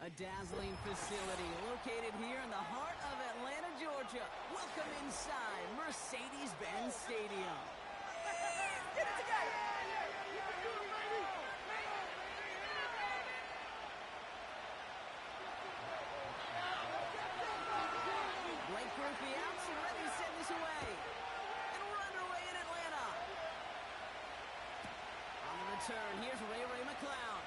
A dazzling facility located here in the heart of Atlanta, Georgia. Welcome inside Mercedes-Benz Stadium. Get it together! Blake broke the outs and ready to send this away. And we're underway in Atlanta. On the return, here's Ray McCloud.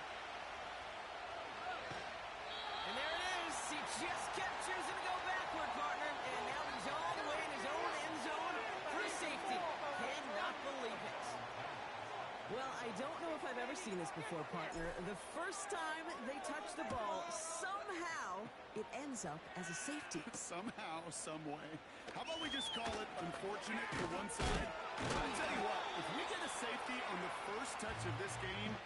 And there it is. He just kept choosing to go backward, partner. And now he's all the way in his own end zone for safety. Cannot believe it. Well, I don't know if I've ever seen this before, partner. The first time they touch the ball, somehow it ends up as a safety. Somehow, some way. How about we just call it unfortunate for one side? I'll tell you what, if we get a safety on the first touch of this game,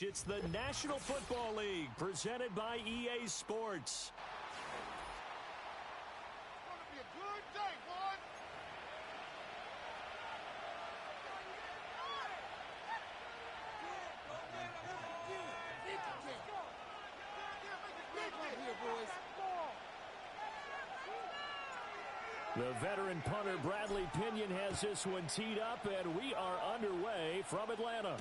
It's the National Football League presented by EA Sports. It's going to be a good day, boys. The veteran punter Bradley Pinion has this one teed up, and we are underway from Atlanta.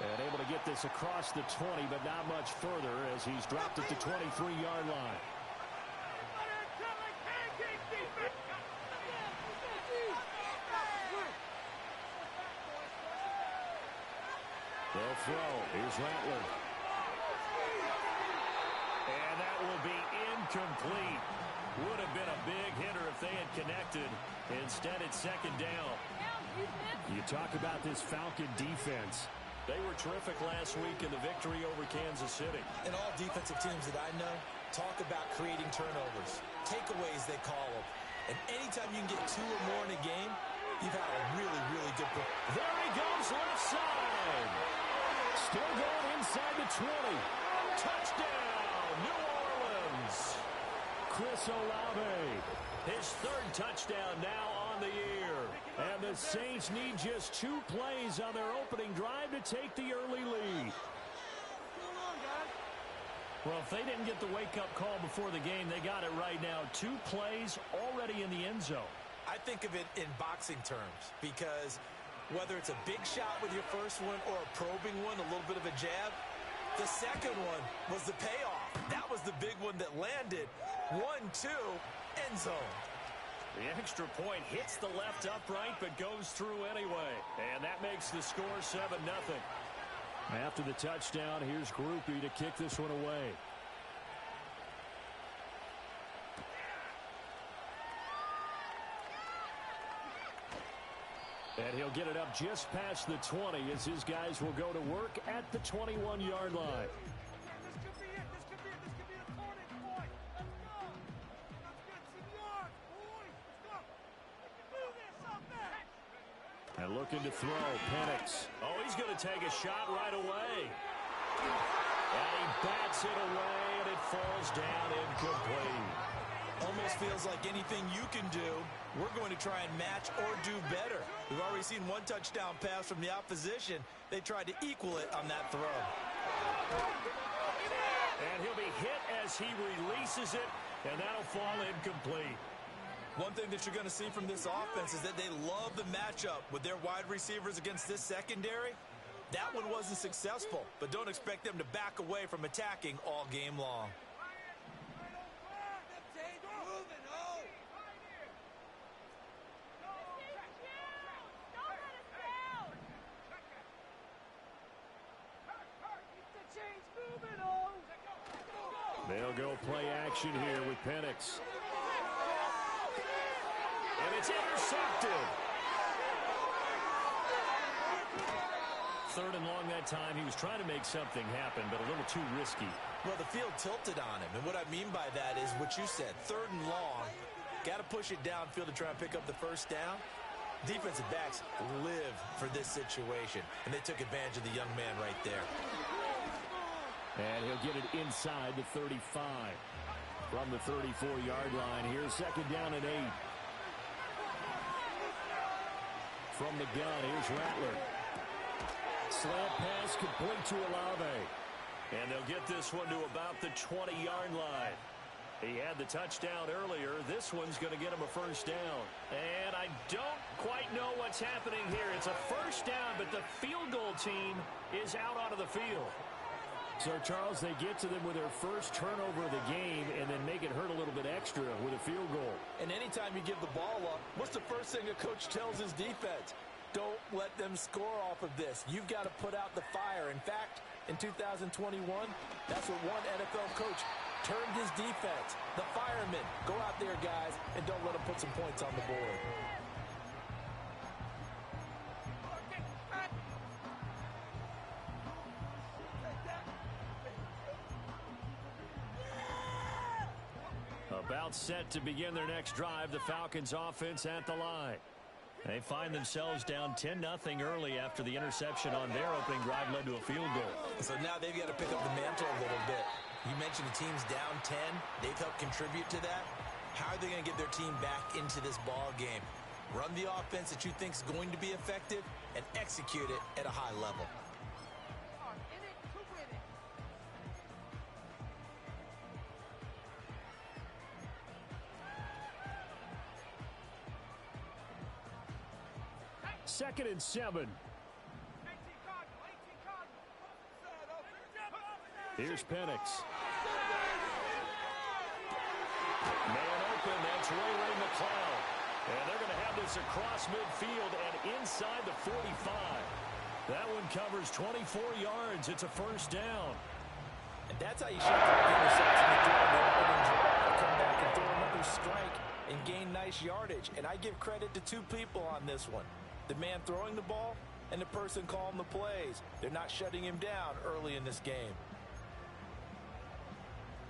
And able to get this across the 20, but not much further as he's dropped at the 23-yard line. They'll throw. Here's Rattler. And that will be incomplete. Would have been a big hitter if they had connected. Instead, it's second down. You talk about this Falcon defense. They were terrific last week in the victory over Kansas City. And all defensive teams that I know talk about creating turnovers. Takeaways, they call them. And anytime you can get 2 or more in a game, you've had a really, really good performance. There he goes, left side. Still going inside the 20. Touchdown, New Orleans. Chris Olave, his 3rd touchdown now on the year. And the Saints need just 2 plays on their opening drive to take the early lead. Well, if they didn't get the wake-up call before the game, they got it right now. 2 plays already in the end zone. I think of it in boxing terms because whether it's a big shot with your first one or a probing one, a little bit of a jab, the second one was the payoff. That was the big one that landed. 1-2, end zone. The extra point hits the left upright but goes through anyway. And that makes the score 7-0. After the touchdown, here's Groupie to kick this one away. And he'll get it up just past the 20 as his guys will go to work at the 21-yard line. This could be it. This could be the turning point. Let's go. Let's get some yards, boys. Let's go. We can do this up there. And looking to throw, Penix. Oh, he's going to take a shot right away. And he bats it away, and it falls down incomplete. Almost feels like anything you can do, we're going to try and match or do better. We've already seen 1 touchdown pass from the opposition. They tried to equal it on that throw. And he'll be hit as he releases it, and that'll fall incomplete. One thing that you're going to see from this offense is that they love the matchup with their wide receivers against this secondary. That one wasn't successful, but don't expect them to back away from attacking all game long. They'll go play action here with Penix. And it's intercepted. 3rd and long that time. He was trying to make something happen, but a little too risky. Well, the field tilted on him, and what I mean by that is what you said, 3rd and long. Got to push it downfield to try and pick up the first down. Defensive backs live for this situation, and they took advantage of the young man right there. And he'll get it inside the 35. From the 34-yard line, here's 2nd down and 8. From the gun, here's Rattler. Slant pass complete to Olave. And they'll get this one to about the 20-yard line. He had the touchdown earlier. This one's going to get him a first down. And I don't quite know what's happening here. It's a first down, but the field goal team is out onto the field. So, Charles, they get to them with their first turnover of the game and then make it hurt a little bit extra with a field goal. And anytime you give the ball up, what's the first thing a coach tells his defense? Don't let them score off of this. You've got to put out the fire. In fact, in 2021, that's what one NFL coach termed his defense. The firemen. Go out there, guys, and don't let them put some points on the board. About set to begin their next drive, the Falcons offense at the line. They find themselves down 10-0 early after the interception on their opening drive led to a field goal. So now they've got to pick up the mantle a little bit. You mentioned the team's down 10. They've helped contribute to that. How are they going to get their team back into this ball game? Run the offense that you think is going to be effective and execute it at a high level. Second and 7. Here's Penix. Man open, that's Ray McLeod. And they're going to have this across midfield and inside the 45. That one covers 24 yards. It's a first down. And that's how you shut down the interception during the opening drive. Come back and throw another strike and gain nice yardage. And I give credit to two people on this one. The man throwing the ball and the person calling the plays. They're not shutting him down early in this game.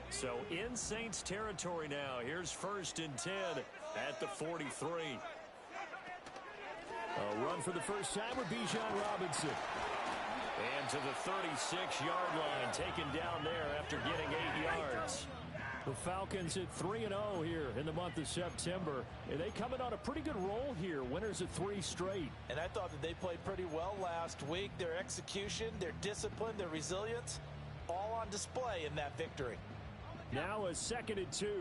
So in Saints territory now. Here's 1st and 10 at the 43. A run for the first time with Bijan Robinson. And to the 36-yard line, taken down there after getting 8 yards. The Falcons at 3-0 here in the month of September. And they coming on a pretty good roll here. Winners of 3 straight. And I thought that they played pretty well last week. Their execution, their discipline, their resilience, all on display in that victory. Now a 2nd and 2. All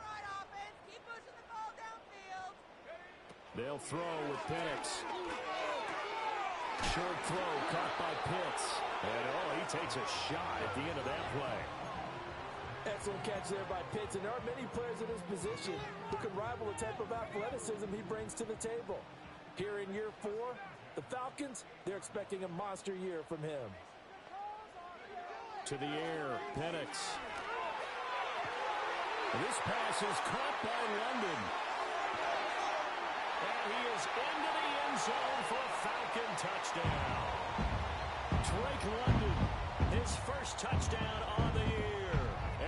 right, offense. Keep pushing the ball downfield. They'll throw with Penix. Short throw caught by Pitts. And he takes a shot at the end of that play. Excellent catch there by Pitts, and there are many players in his position who can rival the type of athleticism he brings to the table. Here in year 4, the Falcons, they're expecting a monster year from him. To the air, Penix. This pass is caught by London. And he is into the end zone for a Falcon touchdown. Drake London, his first touchdown on the year.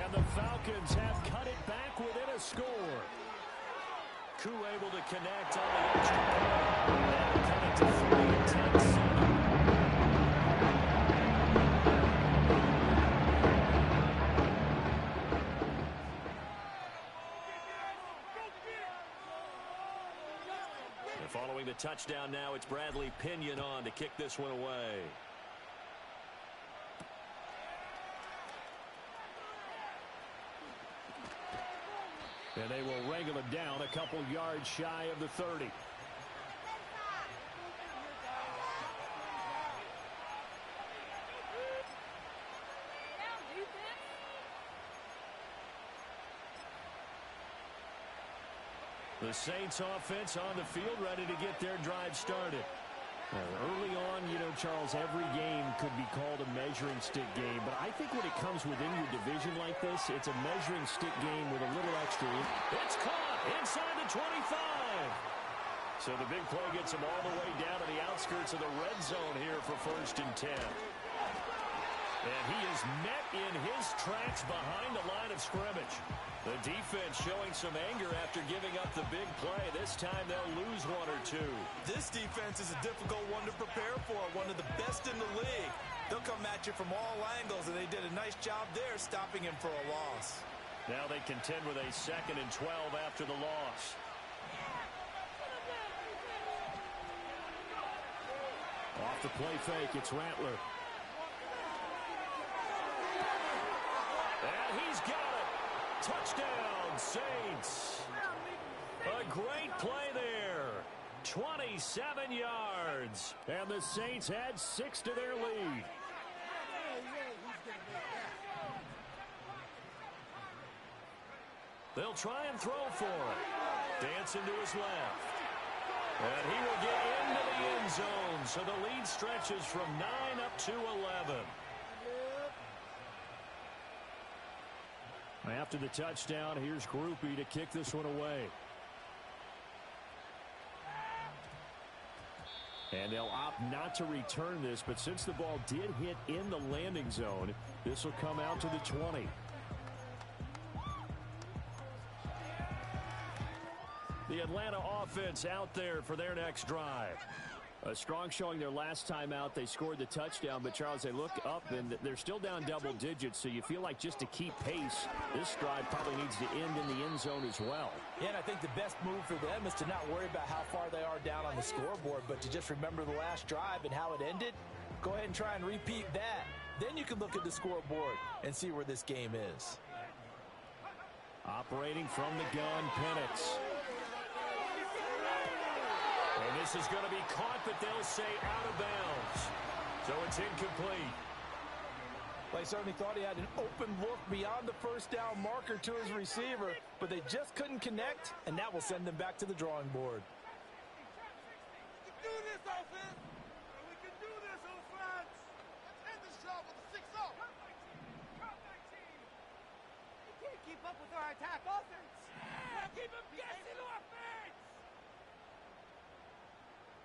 And the Falcons have cut it back within a score. Koo able to connect on the extra point. They'll cut it to 3 and 10. And following the touchdown now, it's Bradley Pinion on to kick this one away. And they will wrangle him down a couple yards shy of the 30. The Saints offense on the field ready to get their drive started. Early on, Charles, every game could be called a measuring stick game. But I think when it comes within your division like this, it's a measuring stick game with a little extra. It's caught inside the 25. So the big play gets him all the way down to the outskirts of the red zone here for 1st and 10. And he is met in his tracks behind the line of scrimmage. The defense showing some anger after giving up the big play. This time they'll lose 1 or 2. This defense is a difficult one to prepare for, one of the best in the league. They'll come at you from all angles, and they did a nice job there stopping him for a loss. Now they contend with a 2nd and 12 after the loss. Off the play fake, it's Rattler. And he's got it. Touchdown, Saints. A great play there. 27 yards. And the Saints add 6 to their lead. They'll try and throw for it. Dancing to his left. And he will get into the end zone. So the lead stretches from 9 up to 11. After the touchdown, here's Groupie to kick this one away. And they'll opt not to return this, but since the ball did hit in the landing zone, this will come out to the 20. The Atlanta offense out there for their next drive. A strong showing their last time out. They scored the touchdown, but, Charles, they look up, and they're still down double digits, so you feel like just to keep pace, this drive probably needs to end in the end zone as well. Yeah, and I think the best move for them is to not worry about how far they are down on the scoreboard, but to just remember the last drive and how it ended. Go ahead and try and repeat that. Then you can look at the scoreboard and see where this game is. Operating from the gun, Penix. And this is going to be caught, but they'll say out of bounds. So it's incomplete. Well, he certainly thought he had an open look beyond the first down marker to his receiver, but they just couldn't connect, and that will send them back to the drawing board. We can do this, offense! We can do this, offense! Let's end this job with a 6-0! You can't keep up with our attack offense. Yeah, keep him guessing, offense!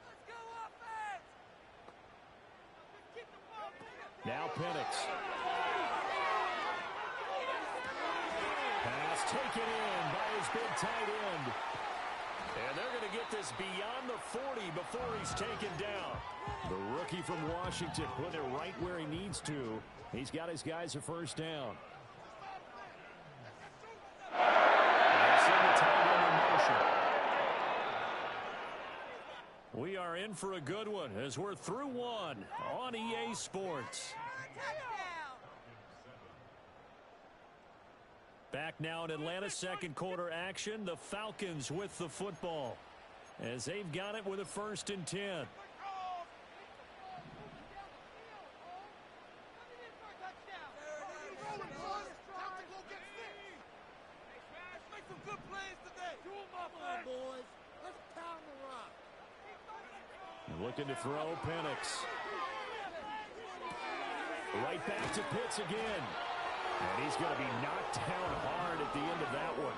Let's go offense! Keep the ball moving! Now Penix. Pass taken in by his big tight end. And they're going to get this beyond the 40 before he's taken down. The rookie from Washington put it right where he needs to. He's got his guys a first down. We are in for a good one as we're through one on EA Sports. Touchdown! Back now in Atlanta's second quarter action. The Falcons with the football as they've got it with a 1st and 10. Looking to throw, Penix. Right back to Pitts again. And he's going to be knocked down hard at the end of that one.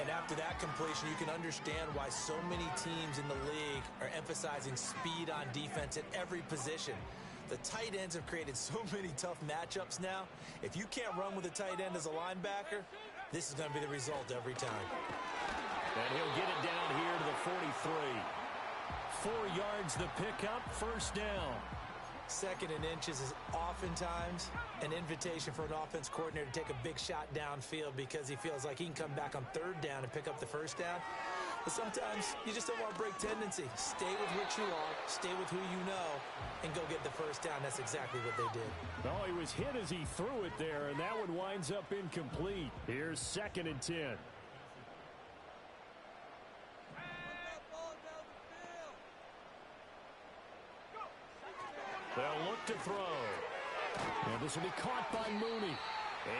And after that completion, you can understand why so many teams in the league are emphasizing speed on defense at every position. The tight ends have created so many tough matchups now. If you can't run with a tight end as a linebacker, this is going to be the result every time. And he'll get it down here to the 43. 4 yards the pickup, 1st down. 2nd and inches is oftentimes an invitation for an offense coordinator to take a big shot downfield because he feels like he can come back on 3rd down and pick up the 1st down. But sometimes you just don't want to break tendency. Stay with what you are, stay with who you know, and go get the 1st down. That's exactly what they did. Oh, he was hit as he threw it there, and that one winds up incomplete. Here's 2nd and 10. They'll look to throw. And this will be caught by Mooney.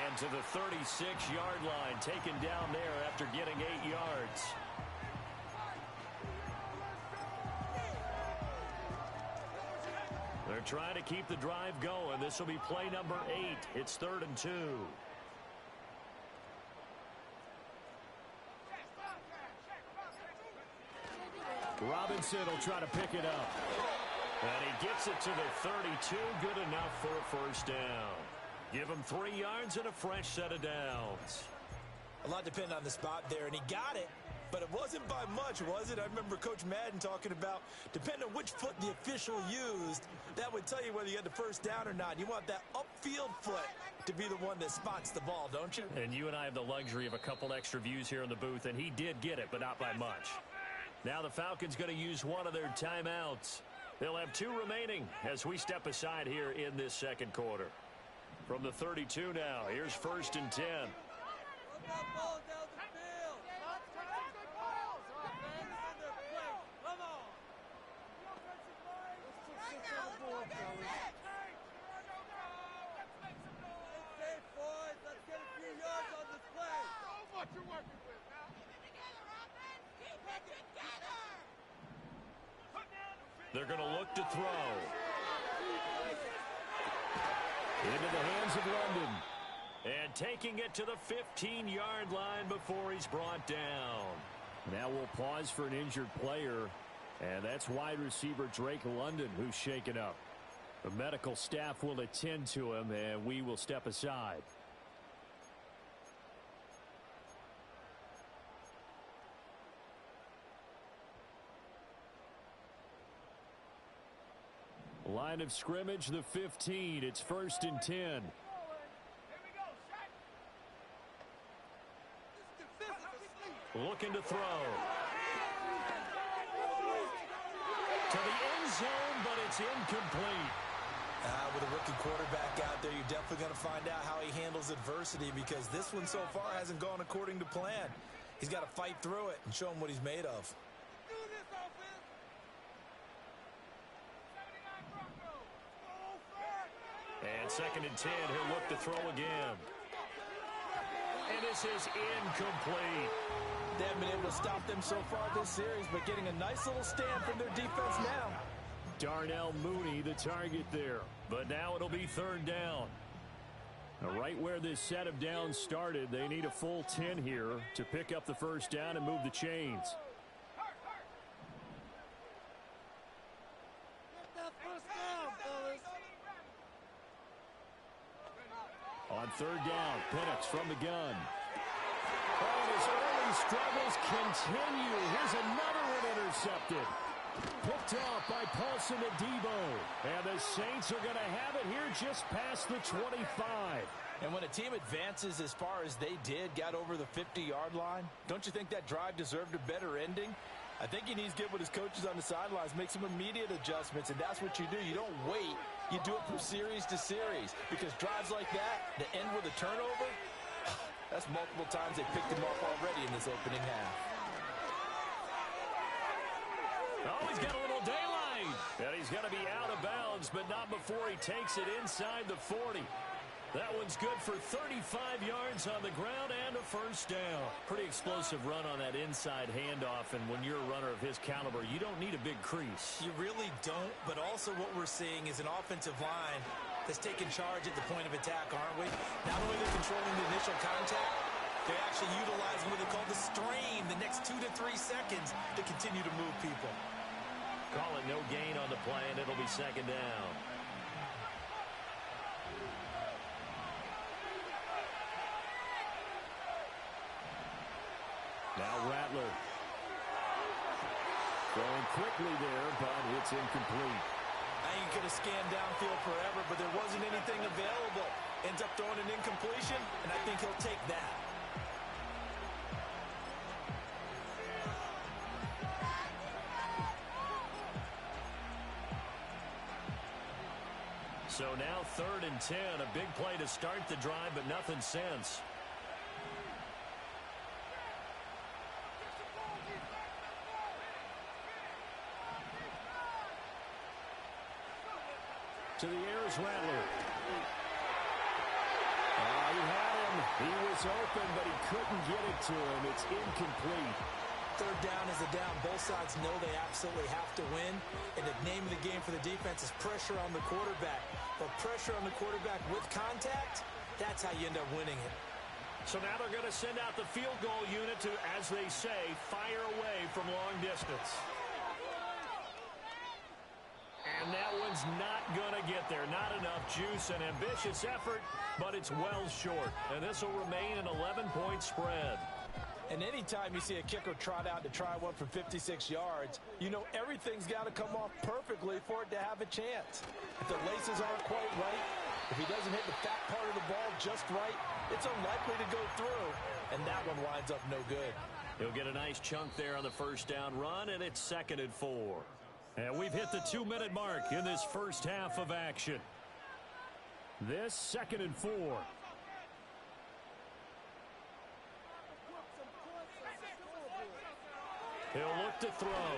And to the 36-yard line, taken down there after getting 8 yards. They're trying to keep the drive going. This will be play number 8. It's 3rd and 2. Robinson will try to pick it up. And he gets it to the 32. Good enough for a 1st down. Give him 3 yards and a fresh set of downs. A lot depended on the spot there, and he got it. But it wasn't by much, was it? I remember Coach Madden talking about, depending on which foot the official used, that would tell you whether you had the 1st down or not. You want that upfield foot to be the one that spots the ball, don't you? And you and I have the luxury of a couple extra views here in the booth, and he did get it, but not by much. Now the Falcons going to use one of their timeouts. They'll have 2 remaining as we step aside here in this 2nd quarter. From the 32 now, here's 1st and 10. They're going to look to throw. Into the hands of London. And taking it to the 15-yard line before he's brought down. Now we'll pause for an injured player. And that's wide receiver Drake London who's shaken up. The medical staff will attend to him, and we will step aside. Line of scrimmage, the 15. It's 1st and 10. Here we go, shot. Looking to throw. To the end zone, but it's incomplete. With a rookie quarterback out there, you're definitely going to find out how he handles adversity, because this one so far hasn't gone according to plan. He's got to fight through it and show him what he's made of. Do this, offense. 79 Broncos. Go fast. And 2nd and 10, he'll look to throw again. And this is incomplete. They haven't been able to stop them so far this series, but getting a nice little stand from their defense now. Darnell Mooney, the target there. But now it'll be 3rd down. Now, right where this set of downs started, they need a full 10 here to pick up the 1st down and move the chains. Get that first down, fellas. On 3rd down, Penix from the gun. Oh, his early struggles continue. Here's another one intercepted. Picked off by Paulson Adebo. And the Saints are going to have it here just past the 25. And when a team advances as far as they did, got over the 50-yard line, don't you think that drive deserved a better ending? I think he needs to get with his coaches on the sidelines, make some immediate adjustments, and that's what you do. You don't wait. You do it from series to series, because drives like that, that end with a turnover, that's multiple times they picked him off already in this opening half. Oh, he's got a little daylight. And he's going to be out of bounds, but not before he takes it inside the 40. That one's good for 35 yards on the ground and a 1st down. Pretty explosive run on that inside handoff, and when you're a runner of his caliber, you don't need a big crease. You really don't, but also what we're seeing is an offensive line that's taking charge at the point of attack, aren't we? Not only they're controlling the initial contact, they're actually utilizing what they call the strain, the next 2 to 3 seconds, to continue to move people. Call it no gain on the play, and it'll be 2nd down. Now Rattler. Going quickly there, but it's incomplete. You could have scanned downfield forever, but there wasn't anything available. Ends up throwing an incompletion, and I think he'll take that. So now 3rd and 10, a big play to start the drive, but nothing since. To the air is Rattler. He had him. He was open, but he couldn't get it to him. It's incomplete. 3rd down is a down. Both sides know they absolutely have to win. And the name of the game for the defense is pressure on the quarterback. But pressure on the quarterback with contact, that's how you end up winning it. So now they're going to send out the field goal unit to, as they say, fire away from long distance. And that one's not going to get there. Not enough juice, an ambitious effort, but it's well short. And this will remain an 11-point spread. And anytime you see a kicker trot out to try one from 56 yards, you know everything's got to come off perfectly for it to have a chance. If the laces aren't quite right, if he doesn't hit the fat part of the ball just right, it's unlikely to go through, and that one winds up no good. He'll get a nice chunk there on the 1st down run, and it's 2nd and 4. And we've hit the 2-minute mark in this first half of action. This 2nd and 4. He'll look to throw.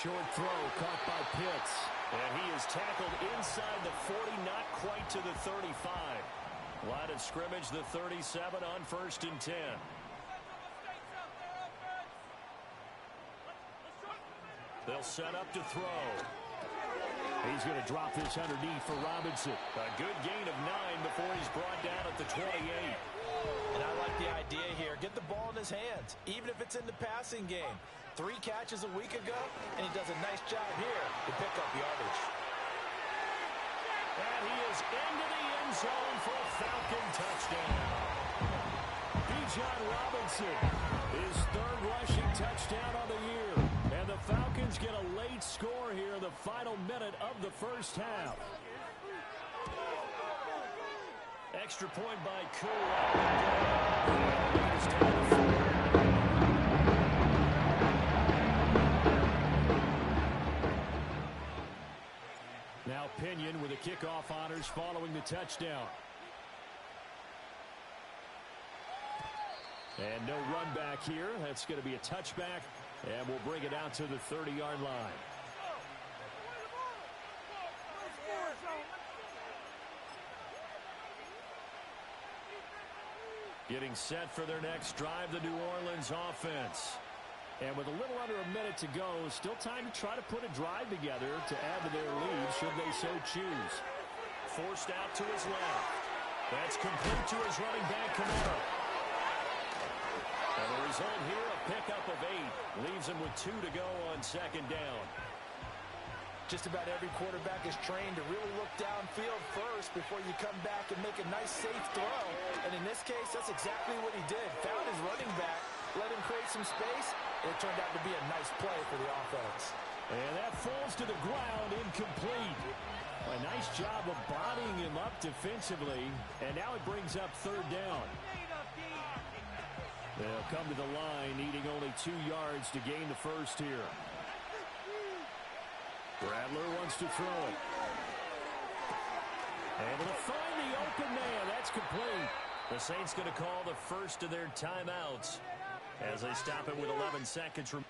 Short throw caught by Pitts. And he is tackled inside the 40, not quite to the 35. Line of scrimmage, the 37 on 1st and 10. They'll set up to throw. He's going to drop this underneath for Robinson. A good gain of 9 before he's brought down at the 28. And I like the idea here. Get the ball in his hands, even if it's in the passing game. 3 catches a week ago, and he does a nice job here to pick up yardage. And he is into the end zone for a Falcon touchdown. Bijan Robinson, his 3rd rushing touchdown on the year. And And the Falcons get a late score here in the final minute of the first half. Extra point by Koo. Now Pinion with the kickoff honors following the touchdown. And no run back here. That's going to be a touchback, and we'll bring it out to the 30-yard line. Getting set for their next drive, the New Orleans offense. And with a little under a minute to go, still time to try to put a drive together to add to their lead, should they so choose. Forced out to his left. That's complete to his running back, Kamara. And the result here, a pickup of 8. Leaves him with 2 to go on second down. Just about every quarterback is trained to really look downfield first before you come back and make a nice, safe throw. And in this case, that's exactly what he did. Found his running back, let him create some space, and it turned out to be a nice play for the offense. And that falls to the ground, incomplete. A nice job of bodying him up defensively, and now it brings up third down. They'll come to the line, needing only 2 yards to gain the first here. Rattler wants to throw it. Able to find the open man. That's complete. The Saints going to call the first of their timeouts as they stop it with 11 seconds remaining.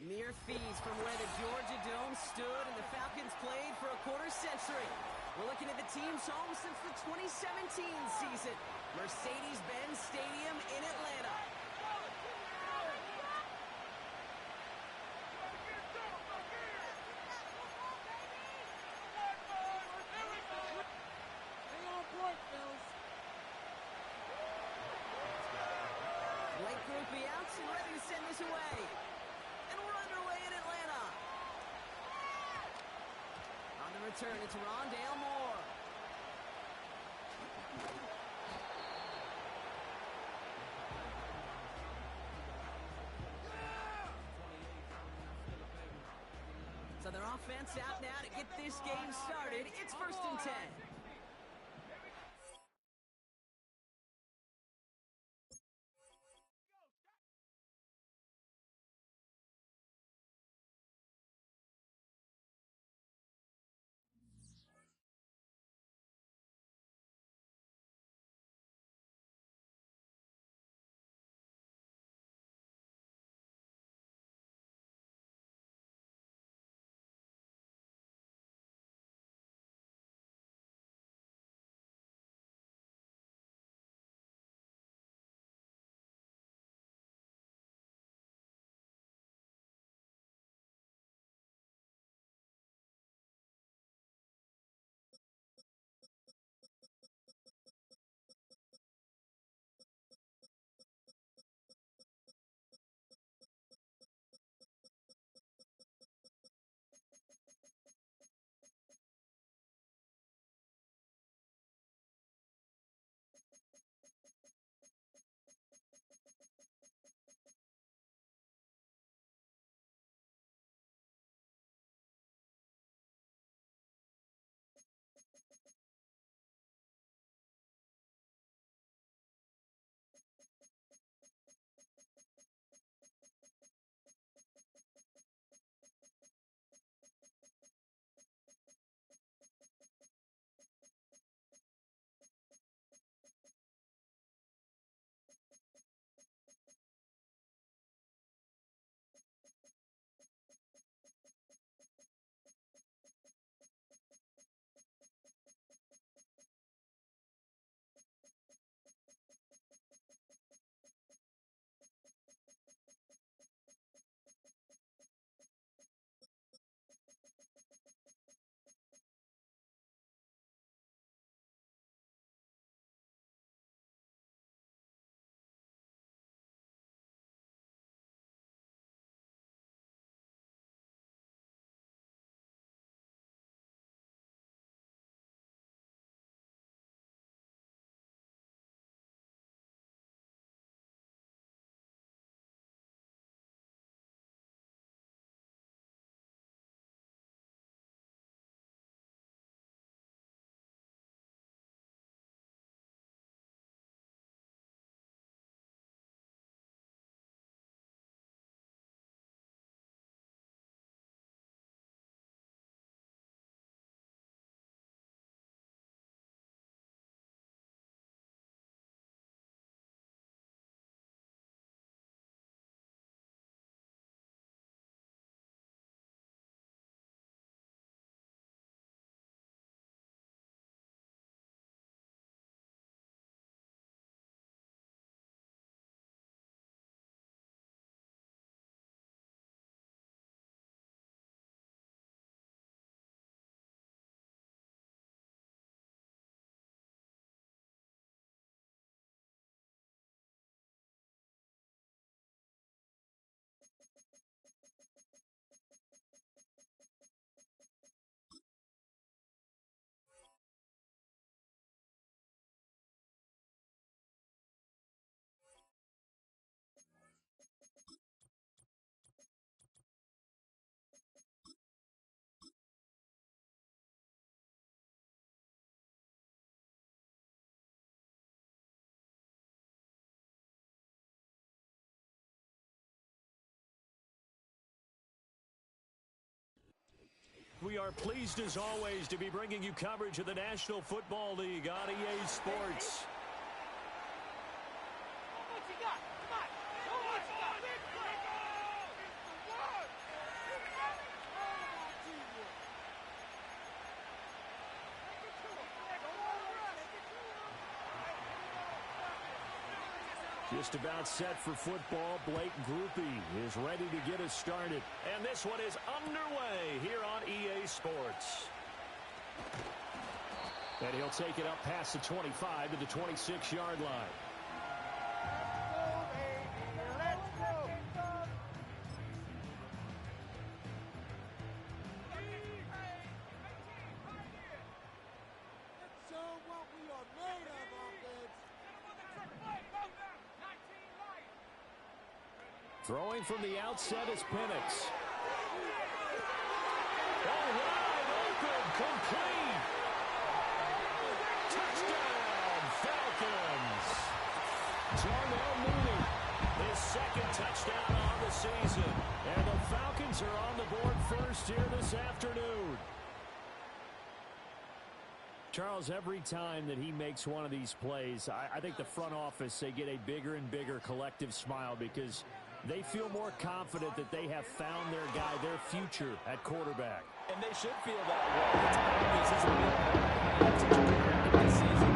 Mere fees from where the Georgia Dome stood and the Falcons played for a quarter century. We're looking at the team's home since the 2017 season. Mercedes-Benz Stadium in Atlanta. Blake Grupe out and ready to send this away. And we're underway in Atlanta. On the return, it's Rondale Moore. So their offense out now to get this game started. It's 1st and 10. We are pleased as always to be bringing you coverage of the National Football League on EA Sports. What you got? Come on. What you got? Just about set for football. Blake Groupie is ready to get us started. And this one is underway here on EA Sports. And he'll take it up past the 25 to the 26-yard line. Throwing from the outset is Penix. complete. Touchdown, Falcons. Darnell Mooney, his second touchdown on the season. And the Falcons are on the board first here this afternoon. Charles, every time that he makes one of these plays, I think the front office, they get a bigger and bigger collective smile because they feel more confident that they have found their guy, their future at quarterback. And they should feel that way. It's obvious this will be a hard such a good record this season.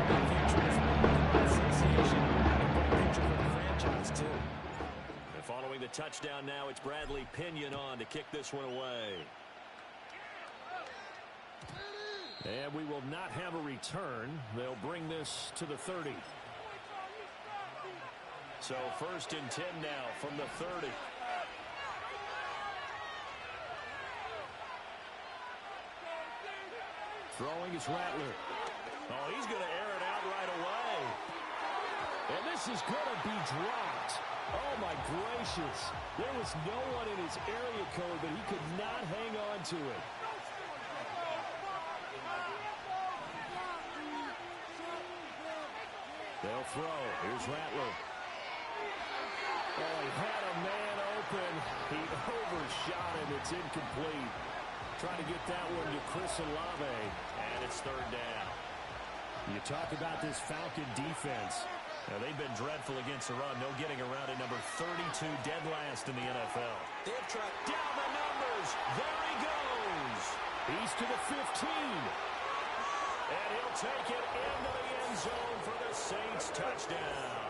The future is the association and the future for the franchise, too. And following the touchdown now, it's Bradley Pinion on to kick this one away. And we will not have a return. They'll bring this to the 30. So 1st and 10 now from the 30. Throwing is Rattler. Oh, he's going to air it out right away. And this is going to be dropped. Oh, my gracious. There was no one in his area code, but he could not hang on to it. They'll throw. Here's Rattler. Oh, he had a man open. He overshot him. It's incomplete. Trying to get that one to Chris Olave. And it's 3rd down. You talk about this Falcon defense. Now, they've been dreadful against the run. No getting around at number 32, dead last in the NFL. They've tracked Down the numbers. There he goes. He's to the 15. And he'll take it into the end zone for the Saints touchdown.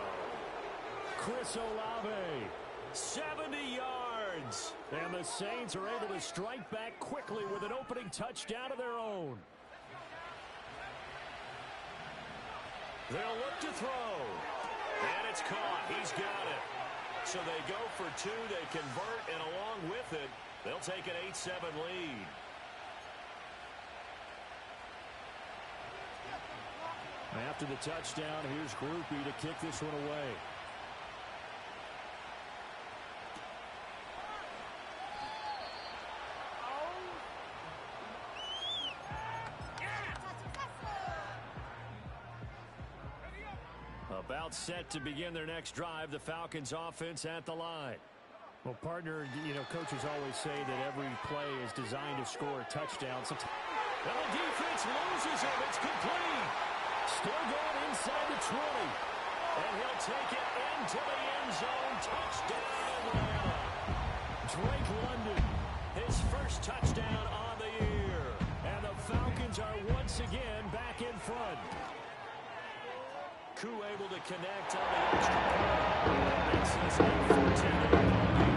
Chris Olave, 70 yards. And the Saints are able to strike back quickly with an opening touchdown of their own. They'll look to throw. And it's caught. He's got it. So they go for 2. They convert, and along with it, they'll take an 8-7 lead. After the touchdown, here's Groupie to kick this one away. About set to begin their next drive, the Falcons offense at the line. Well, partner, coaches always say that every play is designed to score a touchdown. And the defense loses him. It's complete. Still going inside the 20. And he'll take it into the end zone. Touchdown, Atlanta. Drake London, his first touchdown on the year. And the Falcons are once again back in front. Koo able to connect on the extra point. That makes this 8-14 ball game.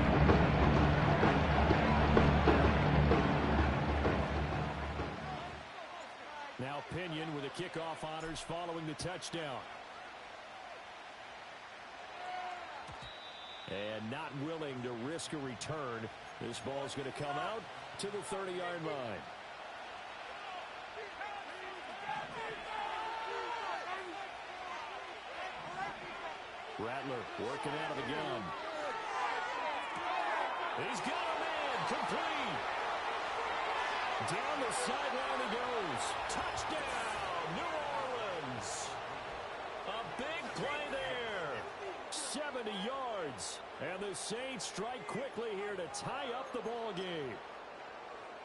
Now Pinion with the kickoff honors following the touchdown. And not willing to risk a return. This ball's going to come out to the 30-yard line. Rattler working out of the gun. He's got a man. Complete. Down the sideline he goes. Touchdown, New Orleans. A big play there. 70 yards. And the Saints strike quickly here to tie up the ball game.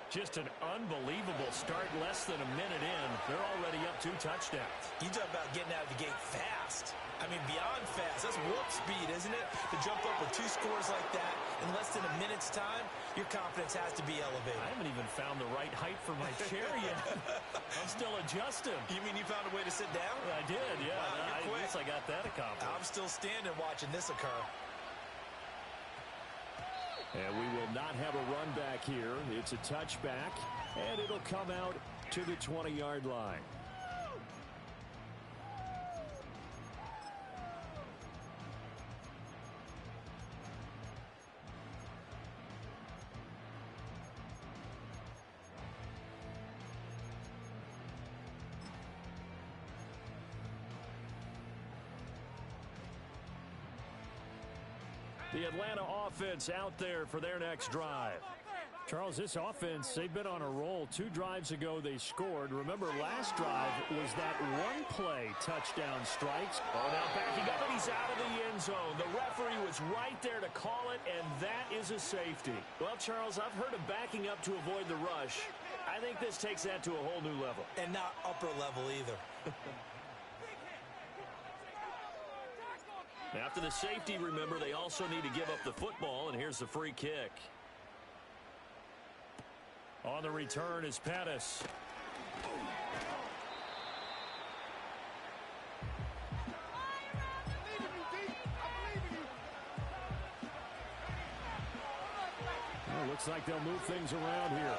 Just an unbelievable start. Less than a minute in, they're already up 2 touchdowns. You talk about getting out of the gate fast. I mean, beyond fast. That's warp speed, isn't it? To jump up with 2 scores like that in less than a minute's time, your confidence has to be elevated. I haven't even found the right height for my chair yet. I'm still adjusting. You mean you found a way to sit down? I did, yeah. Wow, I guess I got that accomplished. I'm still standing watching this occur. And we will not have a run back here. It's a touchback, and it'll come out to the 20-yard line. The Atlanta offense out there for their next drive. Charles, this offense, they've been on a roll. 2 drives ago, they scored. Remember, last drive was that one-play touchdown strikes. Oh, now backing up, and he's out of the end zone. The referee was right there to call it, and that is a safety. Well, Charles, I've heard of backing up to avoid the rush. I think this takes that to a whole new level. And not upper level either. After the safety, remember, they also need to give up the football, and here's the free kick. On the return is Pettis. Well, looks like they'll move things around here.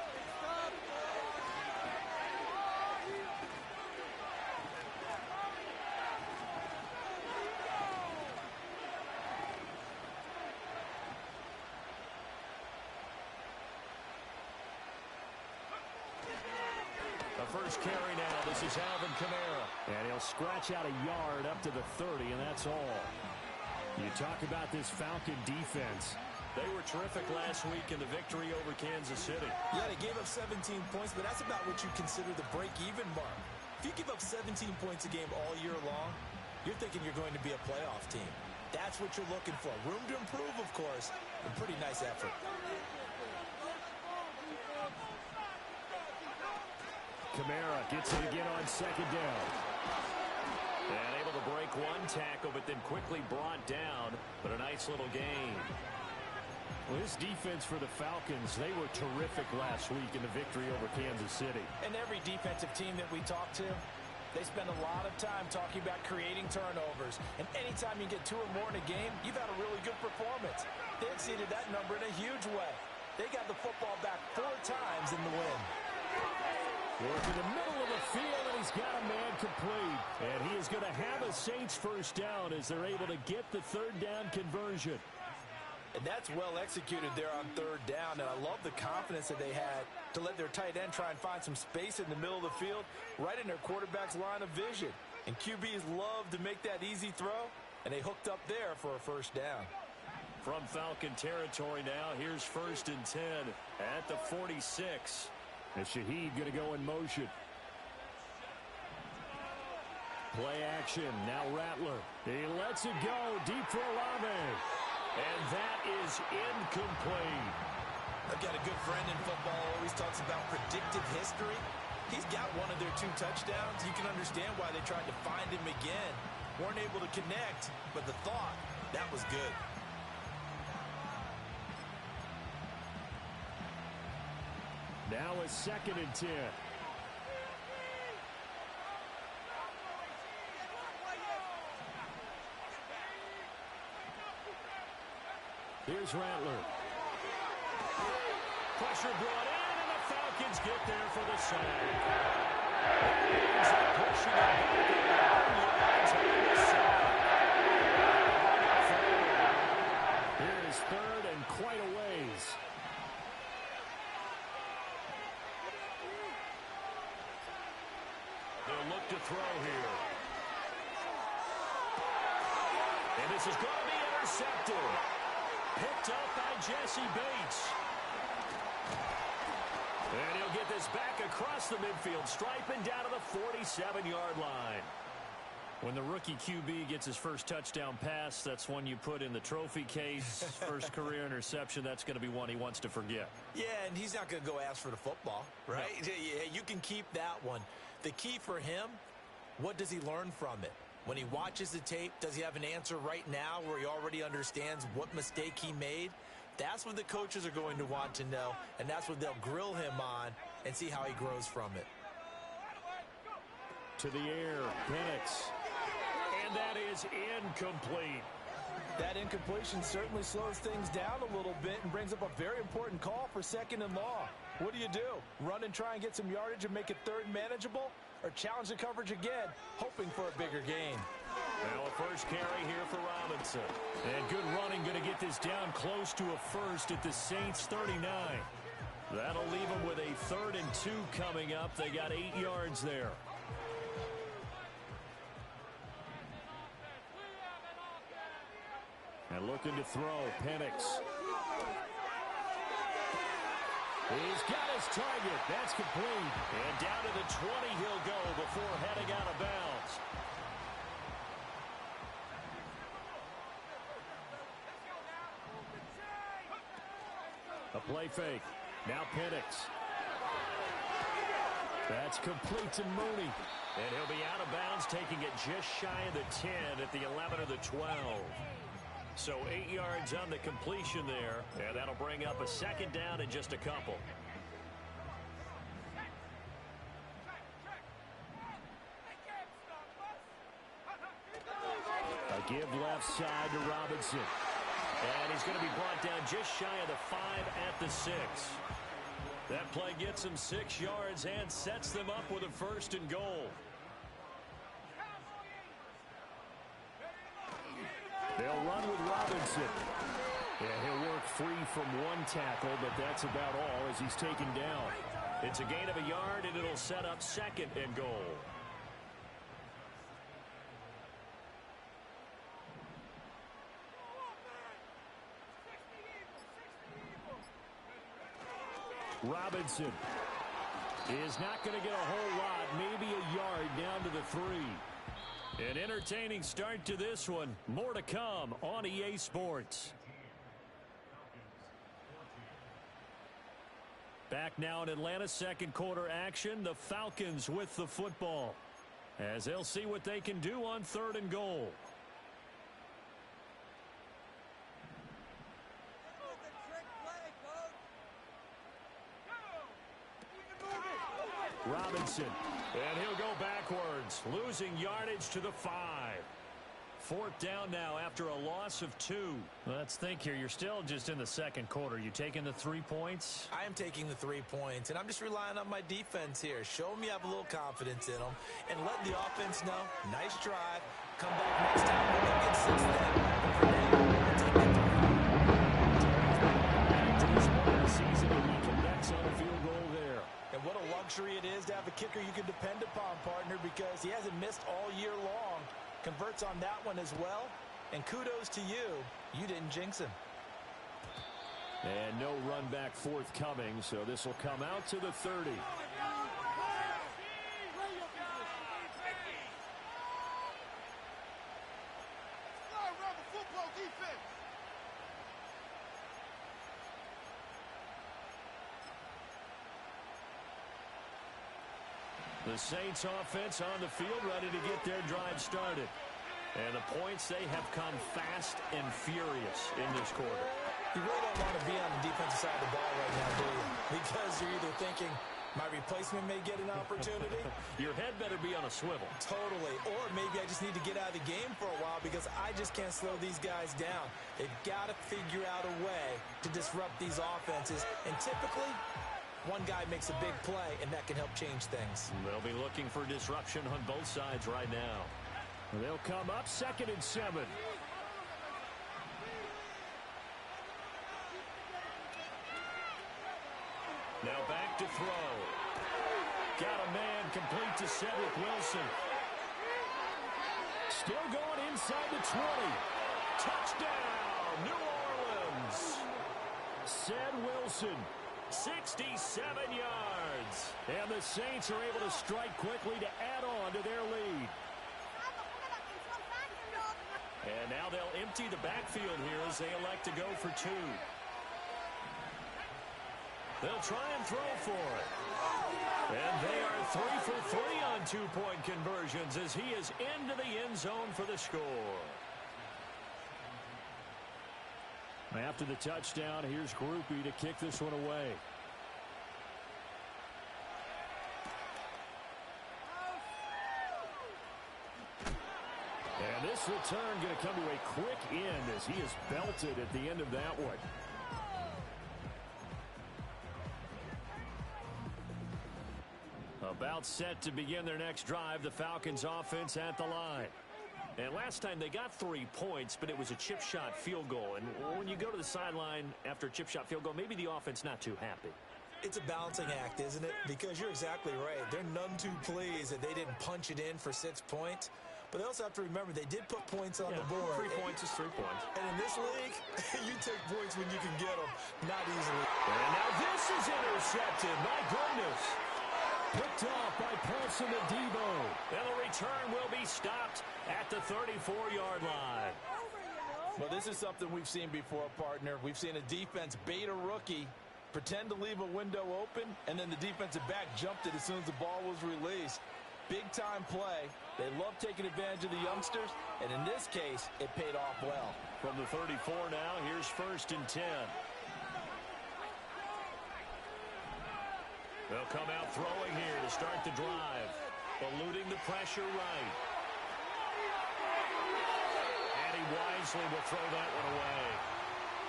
First carry now. This is Alvin Kamara. And he'll scratch out a yard up to the 30, and that's all. You talk about this Falcon defense. They were terrific last week in the victory over Kansas City. Yeah, they gave up 17 points, but that's about what you consider the break-even mark. If you give up 17 points a game all year long, you're thinking you're going to be a playoff team. That's what you're looking for. Room to improve, of course, but pretty nice effort. Kamara gets it again on second down. And able to break one tackle, but then quickly brought down. But a nice little gain. Well, this defense for the Falcons, they were terrific last week in the victory over Kansas City. And every defensive team that we talk to, they spend a lot of time talking about creating turnovers. And anytime you get 2 or more in a game, you've had a really good performance. They exceeded that number in a huge way. They got the football back 4 times in the win. Work in the middle of the field, and he's got a man complete. And he is going to have a Saints first down as they're able to get the 3rd down conversion. And that's well executed there on 3rd down. And I love the confidence that they had to let their tight end try and find some space in the middle of the field, right in their quarterback's line of vision. And QBs love to make that easy throw, and they hooked up there for a first down. From Falcon territory now, here's 1st and 10 at the 46. And Shaheed going to go in motion. Play action. Now Rattler. He lets it go deep for Olave. And that is incomplete. I've got a good friend in football who always talks about predictive history. He's got one of their 2 touchdowns. You can understand why they tried to find him again. Weren't able to connect, but the thought, that was good. Now a 2nd and 10. Here's Rattler. Pressure brought in, and the Falcons get there for the sack. That ends up pushing it back yards on the sack. Here is 3rd and quite a ways. They'll look to throw here. And this is going to be intercepted. Picked up by Jesse Bates. And he'll get this back across the midfield stripe and down to the 47-yard line. When the rookie QB gets his first touchdown pass, that's one you put in the trophy case. First career interception, that's going to be one he wants to forget. Yeah, and he's not going to go ask for the football, right? No. Yeah, you can keep that one. The key for him, what does he learn from it? When he watches the tape, does he have an answer right now where he already understands what mistake he made? That's what the coaches are going to want to know, and that's what they'll grill him on and see how he grows from it. To the air, Penix. And that is incomplete. That incompletion certainly slows things down a little bit and brings up a very important call for 2nd and long. What do? Run and try and get some yardage and make it 3rd manageable? Or challenge the coverage again, hoping for a bigger gain? Now a first carry here for Robinson. And good running, going to get this down close to a first at the Saints 39. That'll leave them with a 3rd and 2 coming up. They got 8 yards there. And looking to throw, Penix. He's got his target. That's complete. And down to the 20 he'll go before heading out of bounds. A play fake. Now Penix. That's complete to Mooney. And he'll be out of bounds, taking it just shy of the 10 at the 11 of the 12. So 8 yards on the completion there, and that'll bring up a second down in just a couple. A give left side to Robinson. And he's going to be brought down just shy of the 5 at the 6. That play gets him 6 yards and sets them up with a 1st and goal. They'll run with Robinson. Yeah, he'll work free from one tackle, but that's about all as he's taken down. It's a gain of a yard, and it'll set up 2nd and goal. Robinson is not going to get a whole lot, maybe a yard down to the 3. An entertaining start to this one. More to come on EA Sports. Back now in Atlanta, second quarter action. The Falcons with the football, as they'll see what they can do on 3rd and goal. Robinson. And he'll go backwards, losing yardage to the 5. 4th down now after a loss of 2. Let's think here. You're still just in the second quarter. You taking the 3 points? I am taking the 3 points, and I'm just relying on my defense here. Show me I have a little confidence in them, and let the offense know. Nice drive. Come back next time. We'll get 6 then. For now, we'll take that 3. To this point of the season, and he connects on a field goal there. And what a luxury it is to have a kicker you can depend upon, partner, because he hasn't missed all year long. Converts on that one as well. And kudos to you. You didn't jinx him. And no run back forthcoming, so this will come out to the 30. The Saints offense on the field, ready to get their drive started. And the points, they have come fast and furious in this quarter. You really don't want to be on the defensive side of the ball right now, do you? Because you're either thinking, my replacement may get an opportunity. Your head better be on a swivel. Totally. Or maybe I just need to get out of the game for a while because I just can't slow these guys down. They've got to figure out a way to disrupt these offenses. And typically, one guy makes a big play, and that can help change things. They'll be looking for disruption on both sides right now. They'll come up 2nd and 7. Now back to throw. Got a man complete to Cedric Wilson. Still going inside the 20. Touchdown, New Orleans. Ced Wilson. 67 yards. And the Saints are able to strike quickly to add on to their lead. And now they'll empty the backfield here as they elect to go for 2. They'll try and throw for it. And they are 3 for 3 on 2-point conversions as he is into the end zone for the score. After the touchdown, here's Groupie to kick this one away. And this return going to come to a quick end as he is belted at the end of that one. About set to begin their next drive, the Falcons offense at the line. And last time they got 3 points, but it was a chip shot field goal. And when you go to the sideline after a chip shot field goal, maybe the offense not too happy. It's a balancing act, isn't it? Because you're exactly right. They're none too pleased that they didn't punch it in for 6 points. But they also have to remember they did put points on the board. 3 points is 3 points. And in this league, you take points when you can get them, not easily. And now this is is intercepted. My goodness. Picked off by Paulson Adebo. And the return will be stopped at the 34-yard line. Well, this is something we've seen before, partner. We've seen a defense bait a rookie, pretend to leave a window open, and then the defensive back jumped it as soon as the ball was released. Big-time play. They love taking advantage of the youngsters, and in this case, it paid off well. From the 34 now, here's 1st and 10. They'll come out throwing here to start the drive. Eluding the pressure right. And he wisely will throw that one away.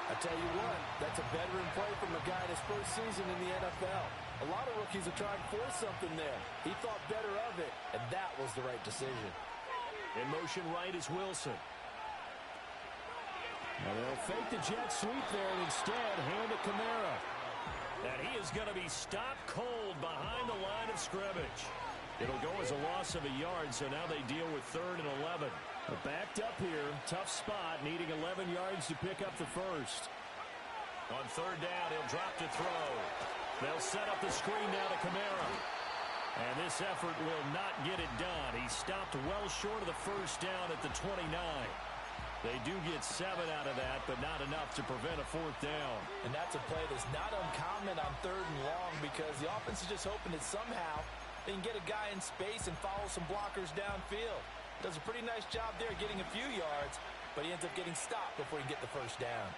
I tell you what, that's a veteran play from a guy in his first season in the NFL. A lot of rookies are trying to force something there. He thought better of it, and that was the right decision. In motion right is Wilson. And they'll fake the jet sweep there and instead hand it Kamara. And he is going to be stopped cold behind the line of scrimmage. It'll go as a loss of a yard, so now they deal with 3rd and 11. Backed up here, tough spot, needing 11 yards to pick up the first. On 3rd down, he'll drop to throw. They'll set up the screen now to Kamara. And this effort will not get it done. He stopped well short of the first down at the 29. They do get 7 out of that, but not enough to prevent a 4th down. And that's a play that's not uncommon on 3rd and long because the offense is just hoping that somehow they can get a guy in space and follow some blockers downfield. Does a pretty nice job there getting a few yards, but he ends up getting stopped before he can get the first down.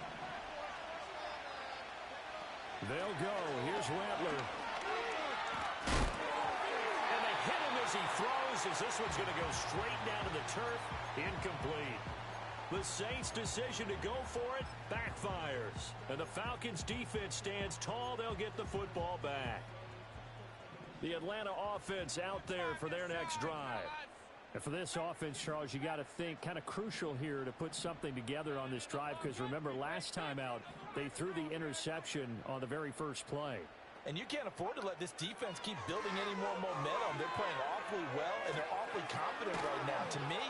They'll go. Here's Rattler. And they hit him as he throws, as this one's going to go straight down to the turf. Incomplete. The Saints' decision to go for it backfires. And the Falcons' defense stands tall. They'll get the football back. The Atlanta offense out there for their next drive. And for this offense, Charles, you got to think kind of crucial here to put something together on this drive because remember last time out they threw the interception on the very first play. And you can't afford to let this defense keep building any more momentum. They're playing awfully well and they're awfully confident right now. To me,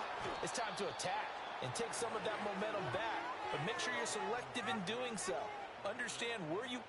it's time to attack and take some of that momentum back. But make sure you're selective in doing so. Understand where you